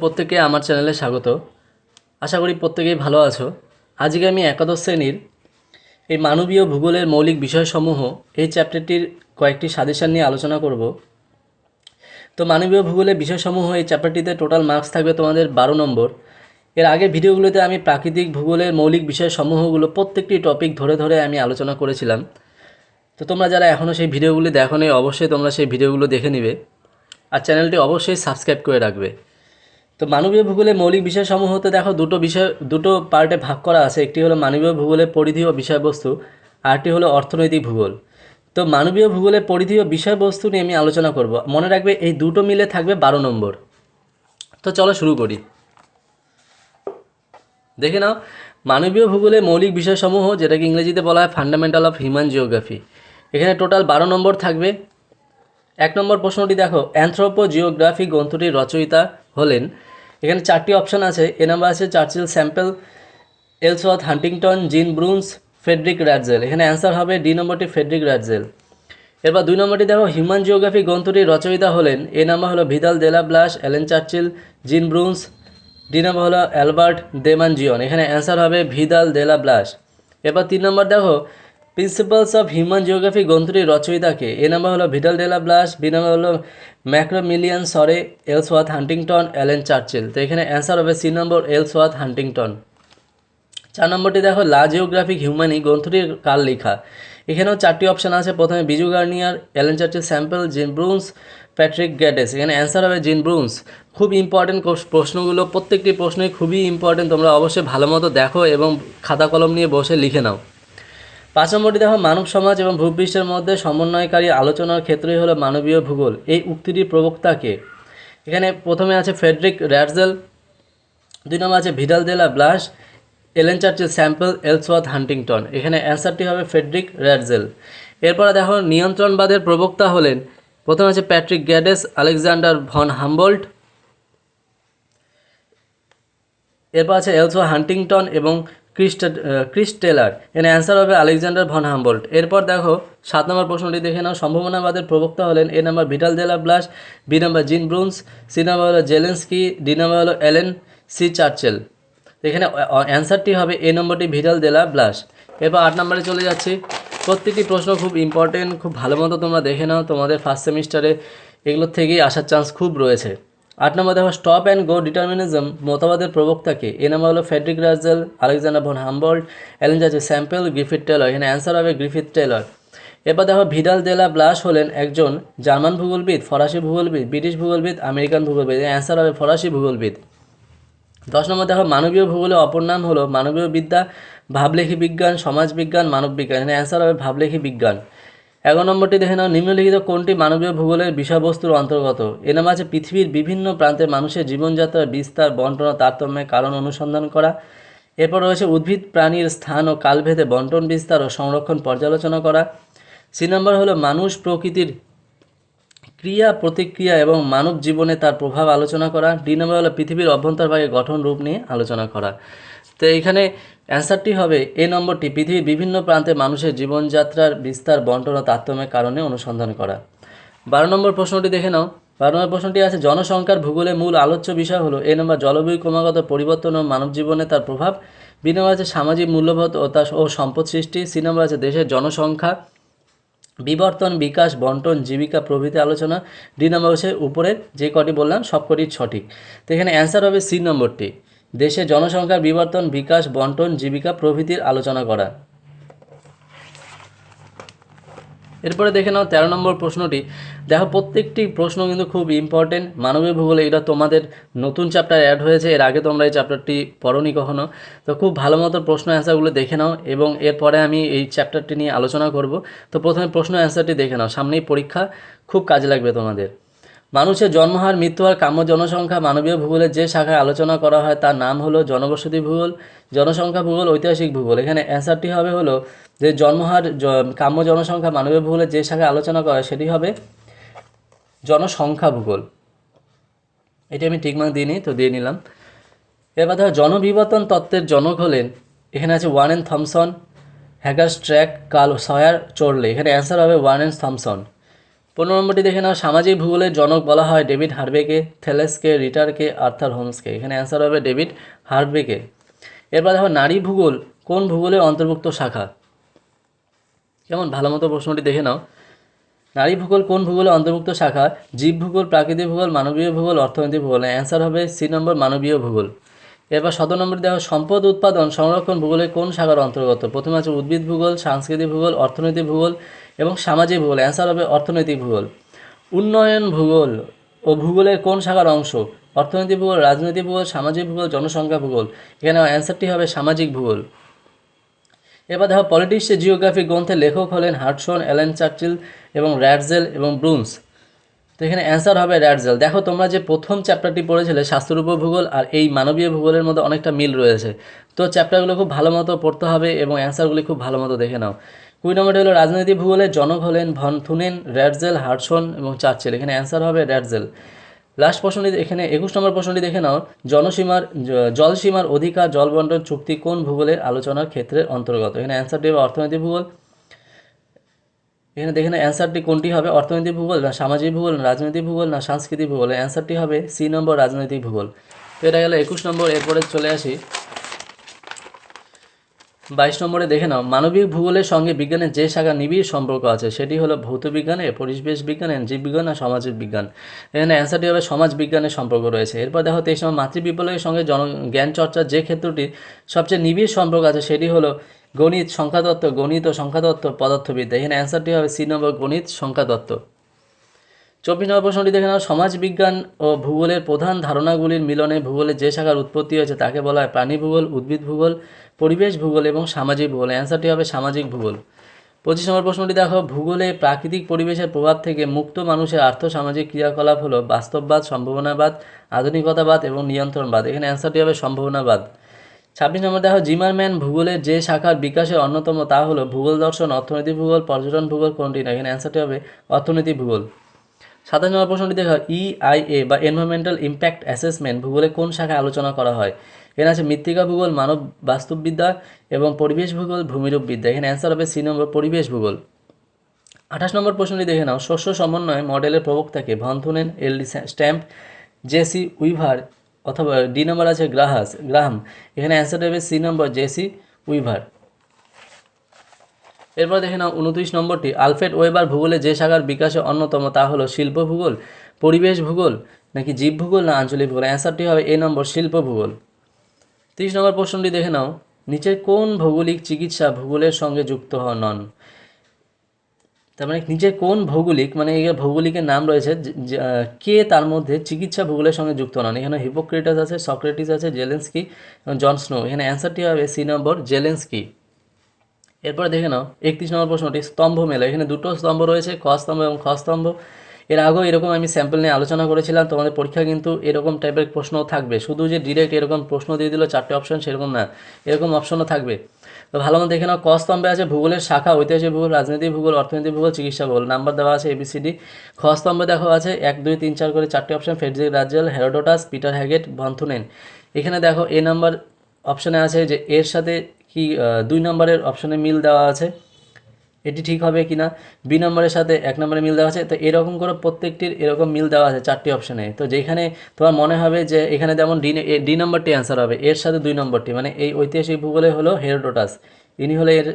প্রত্যেককে আমার চ্যানেলে স্বাগত। আশা করি প্রত্যেকেই ভালো আছো। আজকে আমি একাদশ শ্রেণীর এই মানবীয় ভূগোলের মৌলিক বিষয়সমূহ এই চ্যাপ্টারটির কয়েকটি সাজেশন নিয়ে আলোচনা করব। তো মানবীয় ভূগোলের বিষয়সমূহ এই চ্যাপ্টারটিতে টোটাল মার্কস থাকবে তোমাদের 12 নম্বর। এর আগের ভিডিওগুলোতে আমি প্রাকৃতিক ভূগোলের মৌলিক বিষয়সমূহগুলো প্রত্যেকটি টপিক ধরে ধরে আমি আলোচনা করেছিলাম। তো তোমরা যারা এখনও সেই ভিডিওগুলি দেখোনি অবশ্যই তোমরা সেই ভিডিওগুলো দেখে নিবে আর চ্যানেলটি অবশ্যই সাবস্ক্রাইব করে রাখবে। তো মানবীয় ভূগোলের মৌলিক বিষয়সমূহতে দেখো দুটো পার্টে ভাগ করা আছে। একটি হলো মানবীয় ভূগোলের পরিধি ও বিষয়বস্তু, আরটি হলো অর্থনৈতিক ভূগোল। তো মানবীয় ভূগোলের পরিধি ও বিষয়বস্তু নিয়ে আমি আলোচনা করব। মনে রাখবে এই দুটো মিলে থাকবে 12 নম্বর। তো চলো শুরু করি। দেখে নাও মানবীয় ভূগোলের মৌলিক বিষয়সমূহ, যেটাকে ইংরেজিতে বলা হয় ফান্ডামেন্টাল অফ হিউম্যান জিওগ্রাফি। এখানে টোটাল 12 নম্বর থাকবে। 1 নম্বর প্রশ্নটি দেখো, অ্যানথ্রোপো জিওগ্রাফি গ্রন্থটির রচয়িতা হলেন। এখানে 4টি অপশান আছে। এ নাম্বার আছে চার্চিল স্যাম্পেল, এলসওয়ার্থ হান্টিংটন, জিন ব্রুন্স, ফ্রেডরিক রাটজেল। এখানে অ্যান্সার হবে ডি নম্বরটি, ফ্রেডরিক রাটজেল। এরপর 2 নম্বরটি দেখো, হিউম্যান জিওগ্রাফি গ্রন্থটির রচয়িতা হলেন। এ নাম্বার হলো Vidal de la blush, Allen Churchill, জিন ব্রুন্স। ডি নম্বর হলো অ্যালবার্ট দেমানজিয়ন। এখানে অ্যান্সার হবে ভিদাল দেলা ব্লাস। এরপর 3 নম্বর দেখো, প্রিন্সিপালস অফ হিউম্যান জিওগ্রাফি গ্রন্থটির রচয়িতাকে। এ নাম্বার হলো Vidal de la Blache, B number হলো ম্যাক্রোমিলিয়ান সরে, এলসওয়ার্থ হান্টিংটন, অ্যালেন চার্চিল। তো এখানে অ্যান্সার হবে সি নম্বর, এলসওয়ার্থ হান্টিংটন। 4 নম্বরটি দেখো, লা জিওগ্রাফিক হিউম্যানি গ্রন্থটির কার লেখা। এখানেও 4টি অপশান আছে। প্রথমে Bijou Garnier, Allen Churchill sample, Jean Bruns, Patrick গ্যাডেস। এখানে অ্যান্সার হবে জিন ব্রুন্স। খুব ইম্পর্টেন্ট প্রশ্নগুলো, প্রত্যেকটি প্রশ্নই খুবই ইম্পর্টেন্ট। তোমরা অবশ্যই ভালো মতো দেখো এবং খাতা কলম নিয়ে বসে লিখে নাও। 5 নম্বরটি দেখো, মানব সমাজ এবং ভূপৃষ্ঠের মধ্যে সমন্বয়কারী আলোচনার ক্ষেত্রই হলো মানবীয় ভূগোল। এই উক্তিটির প্রবক্তাকে। এখানে প্রথমে আছে ফ্রেডরিক রাটজেল, 2 নম্বর আছে ভিডাল দেলা ব্লাস, এলেন চার্চিল স্যাম্পল, এলসওয়ার্থ হান্টিংটন। এখানে অ্যান্সারটি হবে ফ্রেডরিক রাটজেল। এরপরে দেখো, নিয়ন্ত্রণবাদের প্রবক্তা হলেন। প্রথমে আছে প্যাট্রিক গ্যাডেস, আলেকজান্ডার ভন হামবোল্ট। এরপর আছে এলসো হান্টিংটন এবং ক্রিস টেলার। এখানে অ্যান্সার হবে আলেকজান্ডার ভন হামবোল্ট। এরপর দেখো 7 নম্বর প্রশ্নটি দেখে নাও, সম্ভাবনাবাদের প্রবক্তা হলেন। A number Vidal de la Blache, B number Jean Brunhes, C number হলো জেলেন্সকি, ডি নাম্বার হলো এলেন সি চার্চেল। এখানে অ্যান্সারটি হবে এ নম্বরটি, ভিটাল দেলা ব্লাস। এরপর 8 নম্বরে চলে যাচ্ছি। প্রত্যেকটি প্রশ্ন খুব ইম্পর্টেন্ট, খুব ভালো মতো তোমরা দেখে নাও। তোমাদের ফার্স্ট সেমিস্টারে এগুলোর থেকেই আসার চান্স খুব রয়েছে। 8 নম্বর দেখো, স্টপ অ্যান্ড গো ডিটারমিনিজম মতবাদের প্রবক্তাকে। এ নাম্বার হলো Friedrich Ratzel, Alexander von Humboldt, Ellen Churchill Semple, Griffith Taylor. এখানে অ্যান্সার হবে গ্রিফিথ টেলর। এরপর দেখো, ভিডাল দেলা ব্লাস হলেন একজন জার্মান ভূগোলবিদ, ফরাসি ভূগোলবিদ, ব্রিটিশ ভূগোলবিদ, আমেরিকান ভূগোলবিদ। অ্যান্সার হবে ফরাসি ভূগোলবিদ। 10 নম্বর দেখো, মানবীয় ভূগোলের অপর নাম হলো মানবীয় বিদ্যা, ভাবলেখী বিজ্ঞান, সমাজবিজ্ঞান, মানব বিজ্ঞান। এখানে অ্যান্সার হবে ভাবলেখী বিজ্ঞান। 11 নম্বরটি দেখে নাও, নিম্নলিখিত কোনটি মানবীয় ভূগোলের বিষয়বস্তুর অন্তর্গত। এ নাম আছে পৃথিবীর বিভিন্ন প্রান্তে মানুষের জীবনযাত্রার বিস্তার, বন্টন ও তারতম্যের কারণ অনুসন্ধান করা। এরপর রয়েছে উদ্ভিদ প্রাণীর স্থান ও কালভেদে বন্টন, বিস্তার ও সংরক্ষণ পর্যালোচনা করা। সি নম্বর হলো মানুষ প্রকৃতির ক্রিয়া প্রতিক্রিয়া এবং মানব জীবনে তার প্রভাব আলোচনা করা। ডি নম্বর হলো পৃথিবীর অভ্যন্তরভাগে গঠন রূপ নিয়ে আলোচনা করা। তো এইখানে অ্যান্সারটি হবে এ নম্বরটি, পৃথিবীর বিভিন্ন প্রান্তে মানুষের জীবনযাত্রার বিস্তার, বন্টন ও তারতম্যের কারণে অনুসন্ধান করা। 12 নম্বর প্রশ্নটি দেখে নাও। 12 নম্বর প্রশ্নটি আছে, জনসংখ্যার ভূগোলে মূল আলোচ্য বিষয় হলো। এ নম্বর জলবায়ু ক্রমাগত পরিবর্তন ও মানব জীবনে তার প্রভাব। বি নম্বর আছে সামাজিক মূল্যবোধ ও সম্পদ সৃষ্টি। সি নম্বর আছে দেশের জনসংখ্যা বিবর্তন, বিকাশ, বন্টন, জীবিকা প্রভৃতি আলোচনা। ডি নম্বর হচ্ছে উপরের যে কটি বললাম সব কটি সঠিক। তো এখানে অ্যান্সার হবে সি নম্বরটি, দেশে জনসংখ্যার বিবর্তন, বিকাশ, বন্টন, জীবিকা প্রভৃতির আলোচনা করা। এরপরে দেখে নাও 13 নম্বর প্রশ্নটি। দেখো প্রত্যেকটি প্রশ্ন কিন্তু খুব ইম্পর্টেন্ট মানবীয় ভূগোলে। এটা তোমাদের নতুন চ্যাপ্টার অ্যাড হয়েছে, এর আগে তোমরা এই চ্যাপ্টারটি পড়োনি কখনো। তো খুব ভালো মতো প্রশ্ন অ্যান্সারগুলো দেখে নাও এবং এরপরে আমি এই চ্যাপ্টারটি নিয়ে আলোচনা করব। তো প্রথমে প্রশ্ন অ্যান্সারটি দেখে নাও, সামনেই পরীক্ষা, খুব কাজে লাগবে তোমাদের। মানুষের জন্মহার, মৃত্যুহার, কাম্য জনসংখ্যা মানবীয় ভূগোলের যে শাখায় আলোচনা করা হয় তার নাম হলো জনবসতি ভূগোল, জনসংখ্যা ভূগোল, ঐতিহাসিক ভূগোল। এখানে অ্যান্সারটি হবে হলো যে জন্মহার, কাম্য জনসংখ্যা মানবীয় ভূগোলের যে শাখায় আলোচনা করা হয় সেটি হবে জনসংখ্যা ভূগোল। এটি আমি ঠিক মার্ক দিইনি, তো দিয়ে নিলাম। এবার ধরো জনবিবর্তন তত্ত্বের জনক হলেন। এখানে আছে ওয়ারেন থমসন, হ্যাগারস্ট্র্যাক, কার্ল সয়ার, চোরলে। এখানে অ্যান্সার হবে ওয়ারেন থমসন। 15 নম্বরটি দেখে নাও, সামাজিক ভূগোলের জনক বলা হয় ডেভিড হার্ভেকে, থেলেসকে, রিটারকে, আর্থার হোমসকে। এখানে অ্যান্সার হবে ডেভিড হার্ভেকে। এরপর দেখো, নারী ভূগোল কোন ভূগোলের অন্তর্ভুক্ত শাখা? কেমন ভালো মতো প্রশ্নটি দেখে নাও। নারী ভূগোল কোন ভূগোলের অন্তর্ভুক্ত শাখা? জীব ভূগোল, প্রাকৃতিক ভূগোল, মানবীয় ভূগোল, অর্থনৈতিক ভূগোল। অ্যান্সার হবে সি নম্বর, মানবীয় ভূগোল। এরপর 17 নম্বর দেখো, সম্পদ উৎপাদন সংরক্ষণ ভূগোলের কোন শাখার অন্তর্গত? প্রথমে আছে উদ্ভিদ ভূগোল, সাংস্কৃতিক ভূগোল, অর্থনৈতিক ভূগোল এবং সামাজিক ভূগোল। অ্যান্সার হবে অর্থনৈতিক ভূগোল। উন্নয়ন ভূগোল ও ভূগোলের কোন শাখার অংশ? অর্থনৈতিক ভূগোল, রাজনৈতিক ভূগোল, সামাজিক ভূগোল, জনসংখ্যা ভূগোল। এখানে অ্যান্সারটি হবে সামাজিক ভূগোল। এবার দেখো, পলিটিক্স জিওগ্রাফি গ্রন্থের লেখক হলেন হাডসন, অ্যালেন চার্চিল এবং র্যাটজেল এবং ব্রুন্স। তো এখানে অ্যান্সার হবে র্যাটজেল। দেখো, তোমরা যে প্রথম চ্যাপ্টারটি পড়েছিলে শাস্ত্ররূপ ভূগোল আর এই মানবীয় ভূগোলের মধ্যে অনেকটা মিল রয়েছে। তো চ্যাপ্টারগুলো খুব ভালো মতো পড়তে হবে এবং অ্যান্সারগুলি খুব ভালো মতো দেখে নাও। 20 নম্বরটি হলো, রাজনৈতিক ভূগোলের জনক হলেন ভন থুনেন, র্যাটজেল, হাডসন এবং চার্চিল। এখানে অ্যান্সার হবে র্যাটজেল। লাস্ট প্রশ্নটি এখানে 21 নম্বর প্রশ্নটি দেখে নাও, জলসীমার অধিকার জলবন্টন চুক্তি কোন ভূগোলের আলোচনার ক্ষেত্রের অন্তর্গত? এখানে অ্যান্সারটি হবে অর্থনৈতিক ভূগোল। এখানে দেখে না অ্যান্সারটি কোনটি হবে, অর্থনৈতিক ভূগোল না সামাজিক ভূগোল না রাজনৈতিক ভূগোল না সাংস্কৃতিক ভূগোল? অ্যান্সারটি হবে সি নম্বর, রাজনৈতিক ভূগোল। তো এটা গেল 21 নম্বর। এরপরে চলে আসি 22 নম্বরে দেখে নাও, মানবিক ভূগোলের সঙ্গে বিজ্ঞানের যে শাখা নিবিড় সম্পর্ক আছে সেটি হলো ভৌত বিজ্ঞানের, পরিবেশ বিজ্ঞানের, জীববিজ্ঞান আর সামাজিক বিজ্ঞান। এখানে অ্যান্সারটি হবে সমাজ বিজ্ঞানের সম্পর্ক রয়েছে। এরপর দেখো 23 নম্বর, মাতৃবিপ্লবের সঙ্গে জ্ঞান চর্চার যে ক্ষেত্রটি সবচেয়ে নিবিড় সম্পর্ক আছে সেটি হলো গণিত, সংখ্যাতত্ত্ব, গণিত ও সংখ্যাতত্ত্ব, পদার্থবিদ্যা। এখানে অ্যান্সারটি হবে সি নম্বর, গণিত, সংখ্যাতত্ত্ব। 24 নম্বর প্রশ্নটি দেখে নাও, সমাজবিজ্ঞান ও ভূগোলের প্রধান ধারণাগুলির মিলনে ভূগোলের যে শাখার উৎপত্তি হয়েছে তাকে বলা হয় প্রাণী ভূগোল, উদ্ভিদ ভূগোল, পরিবেশ ভূগোল এবং সামাজিক ভূগোল। অ্যান্সারটি হবে সামাজিক ভূগোল। 25 নম্বর প্রশ্নটি দেখো, ভূগোলে প্রাকৃতিক পরিবেশের প্রভাব থেকে মুক্ত মানুষের আর্থসামাজিক ক্রিয়াকলাপ হলো বাস্তববাদ, সম্ভাবনাবাদ, আধুনিকতাবাদ এবং নিয়ন্ত্রণবাদ। এখানে অ্যান্সারটি হবে সম্ভাবনাবাদ। 26 নম্বর দেখো, জিমারম্যান ভূগোলের যে শাখার বিকাশের অন্যতম তা হলো ভূগোল দর্শন, অর্থনৈতিক ভূগোল, পর্যটন ভূগোল কোনটি না? এখানে অ্যান্সারটি হবে অর্থনৈতিক ভূগোল। 27 নম্বর প্রশ্নটি দেখো, ইআইএ বা এনভায়রনমেন্টাল ইম্প্যাক্ট অ্যাসেসমেন্ট ভূগোলে কোন শাখায় আলোচনা করা হয়? এখানে আছে মৃত্তিকা ভূগোল, মানব বাস্তুবিদ্যা এবং পরিবেশ ভূগোল, ভূমিরূপবিদ্যা। এখানে অ্যান্সার হবে সি নম্বর, পরিবেশ ভূগোল। 28 নম্বর প্রশ্নটি দেখে নাও, শস্য সমন্বয় মডেলের প্রবক্তাকে? Von Thünen, L D. Stamp, J C. Weaver অথবা ডি নম্বর আছে গ্রাহাম। এখানে অ্যান্সার হবে সি নম্বর, জে.সি. উইভার। এরপর দেখে নাও 29 নম্বরটি, আলফ্রেড ওয়েবার ভূগোলে যে শাখার বিকাশে অন্যতম তা হলো শিল্প ভূগোল, পরিবেশ ভূগোল নাকি জীব ভূগোল না আঞ্চলিক ভূগোল? অ্যান্সারটি হবে এ নম্বর, শিল্প ভূগোল। 30 নম্বর প্রশ্নটি দেখে নাও, নিচের কোন ভৌগোলিক চিকিৎসা ভূগোলের সঙ্গে যুক্ত নন? তার মানে নিচের কোন ভৌগোলিক, মানে এই ভৌগোলিকের নাম রয়েছে কে তার মধ্যে চিকিৎসা ভূগোলের সঙ্গে যুক্ত নন? এখানে হিপোক্রেটাস আছে, সক্রেটিস আছে, জেলেন্সকি এবং জন স্নো। এখানে অ্যান্সারটি হবে সি নম্বর, জেলেন্সকি। এরপরে দেখে নাও 31 নম্বর প্রশ্নটি, স্তম্ভ মেলা। এখানে দুটো স্তম্ভ রয়েছে, ক স্তম্ভ এবং খ স্তম্ভ। এর আগেও এরকম আমি স্যাম্পল নিয়ে আলোচনা করেছিলাম। তোমাদের পরীক্ষা কিন্তু এরকম টাইপের প্রশ্নও থাকবে, শুধু যে ডিরেক্ট এরকম প্রশ্ন দিয়ে দিল 4টে অপশন সেরকম না, এরকম অপশনও থাকবে। তো ভালো মতো দেখে নাও, ক স্তম্ভে আছে ভূগোলের শাখা, ঐতিহাসিক ভূগোল, রাজনৈতিক ভূগোল, অর্থনৈতিক ভূগোল, চিকিৎসা ভূগোল। নাম্বার দেওয়া আছে ABCD। খ স্তম্ভে দেখো আছে 1 2 3 4 করে 4টে option, Friedrich Ratzel, Herodotus, Peter Haggett, von Thünen. এখানে দেখো এ নাম্বার অপশনে আছে যে এর সাথে কি 2 নম্বরের অপশনে মিল দেওয়া আছে, এটি ঠিক হবে কিনা। বি নম্বরের সাথে 1 নম্বরে মিল দেওয়া আছে। তো এরকম করে প্রত্যেকটির এরকম মিল দেওয়া আছে 4টি অপশনে। তো যেখানে তোমার মনে হবে যে এখানে যেমন ডি নম্বরটি অ্যান্সার হবে, এর সাথে 2 নম্বরটি, মানে এই ঐতিহাসিক ভূগোলে হলো হেরোডোটাস, ইনি হলো এর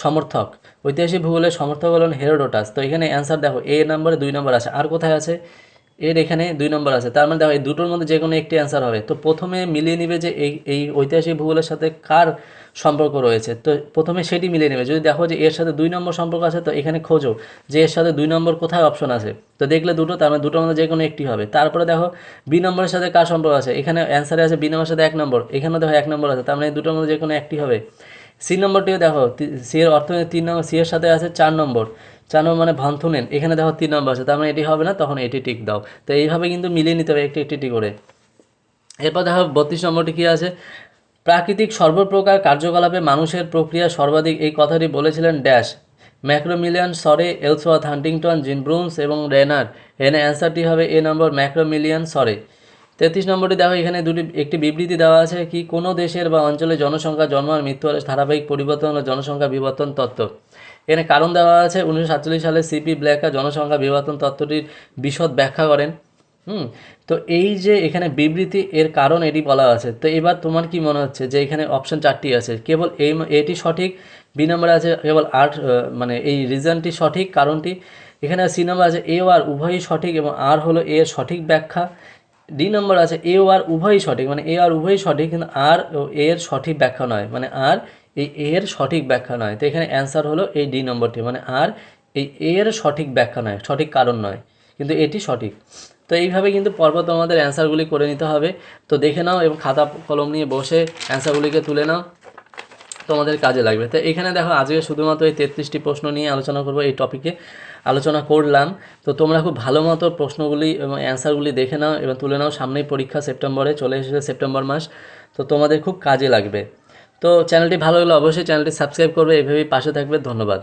সমর্থক। ঐতিহাসিক ভূগোলের সমর্থক হলেন হেরোডোটাস। তো এখানে অ্যান্সার দেখো এ নম্বরে 2 নম্বর আছে, আর কোথায় আছে? এর এখানে 2 নম্বর আছে। তার মানে দেখো এই দুটোর মধ্যে যে কোনো একটি অ্যান্সার হবে। তো প্রথমে মিলিয়ে নিবে যে এই ঐতিহাসিক ভূগোলের সাথে কার সম্পর্ক রয়েছে, তো প্রথমে সেটি মিলিয়ে নেবে। যদি দেখো যে এর সাথে 2 নম্বর সম্পর্ক আছে, তো এখানে খোঁজো যে এর সাথে 2 নম্বর কোথায় অপশন আছে। তো দেখলে দুটো, তার মানে দুটোর মধ্যে যে কোনো একটি হবে। তারপরে দেখো বি নম্বরের সাথে কার সম্পর্ক আছে, এখানে অ্যান্সারে আছে বি নম্বরের সাথে 1 নম্বর, এখানেও দেখো 1 নম্বর আছে, তার মানে এই দুটোর মধ্যে যে কোনো একটি হবে। সি নম্বরটিও দেখো, সি এর অর্থ 3 নম্বর, সি এর সাথে আছে 4 নম্বর, 4 নম্বর মানে ভন থুনেন, এখানে দেখো 3 নম্বর আছে, তার মানে এটি হবে না, তখন এটি টিক দাও। তো এইভাবে কিন্তু মিলিয়ে নিতে হবে একটি একটি করে। এরপর দেখো 32 নম্বরটি কী আছে, প্রাকৃতিক সর্বপ্রকার কার্যকলাপে মানুষের প্রক্রিয়া সর্বাধিক, এই কথাটি বলেছিলেন ড্যাশ, ম্যাক্রোমিলিয়ান, সরে, এলসওয়ার্থ, হান্টিংটন, জিন ব্রুন্স এবং রেনার। এখানে অ্যান্সারটি হবে এ নম্বর, ম্যাক্রোমিলিয়ান, সরে। 33 নম্বরটি দেখো, এখানে একটি বিবৃতি দেওয়া আছে কি, কোনো দেশের বা অঞ্চলে জনসংখ্যা জন্ম আর মৃত্যু হলে ধারাবাহিক পরিবর্তন হলো জনসংখ্যা বিবর্তন তত্ত্ব। এখানে কারণ দেওয়া আছে 1947 সালে সিপি ব্ল্যাকার জনসংখ্যা বিবর্তন তত্ত্বটির বিশদ ব্যাখ্যা করেন। তো এই যে এখানে বিবৃতি এর কারণ এটি বলা আছে। তো এবার তোমার কি মনে হচ্ছে যে এখানে অপশন 4টি আছে, কেবল এটি সঠিক, বি নম্বরে আছে কেবল মানে এই রিজনটি সঠিক, কারণটি। এখানে সি নম্বর আছে এ ও আর উভয়ই সঠিক এবং আর হলো এর সঠিক ব্যাখ্যা। ডি নম্বর আছে এ ও আর উভয়ই সঠিক, মানে এ আর উভয়ই সঠিক কিন্তু আর ও এর সঠিক ব্যাখ্যা নয়, মানে আর এই এর সঠিক ব্যাখ্যা নয়। তো এখানে অ্যান্সার হলো এই ডি নম্বরটি, মানে আর এই এর সঠিক ব্যাখ্যা নয়, সঠিক কারণ নয়, কিন্তু এটি সঠিক। তো এইভাবে কিন্তু পরপর তোমাদের অ্যান্সারগুলি করে নিতে হবে। তো দেখে নাও এবং খাতা কলম নিয়ে বসে অ্যান্সারগুলিকে তুলে নাও, তোমাদের কাজে লাগবে। তো এখানে দেখো আজকে শুধুমাত্র এই 33টি প্রশ্ন নিয়ে আলোচনা করবো, এই টপিকে আলোচনা করলাম। তো তোমরা খুব ভালো মতো প্রশ্নগুলি এবং অ্যান্সারগুলি দেখে নাও এবং তুলে নাও, সামনেই পরীক্ষা, সেপ্টেম্বরে চলে এসেছে সেপ্টেম্বর মাস, তো তোমাদের খুব কাজে লাগবে। তো চ্যানেলটি ভালো লাগলে অবশ্যই চ্যানেলটি সাবস্ক্রাইব করবে, এভাবেই পাশে থাকবে। ধন্যবাদ।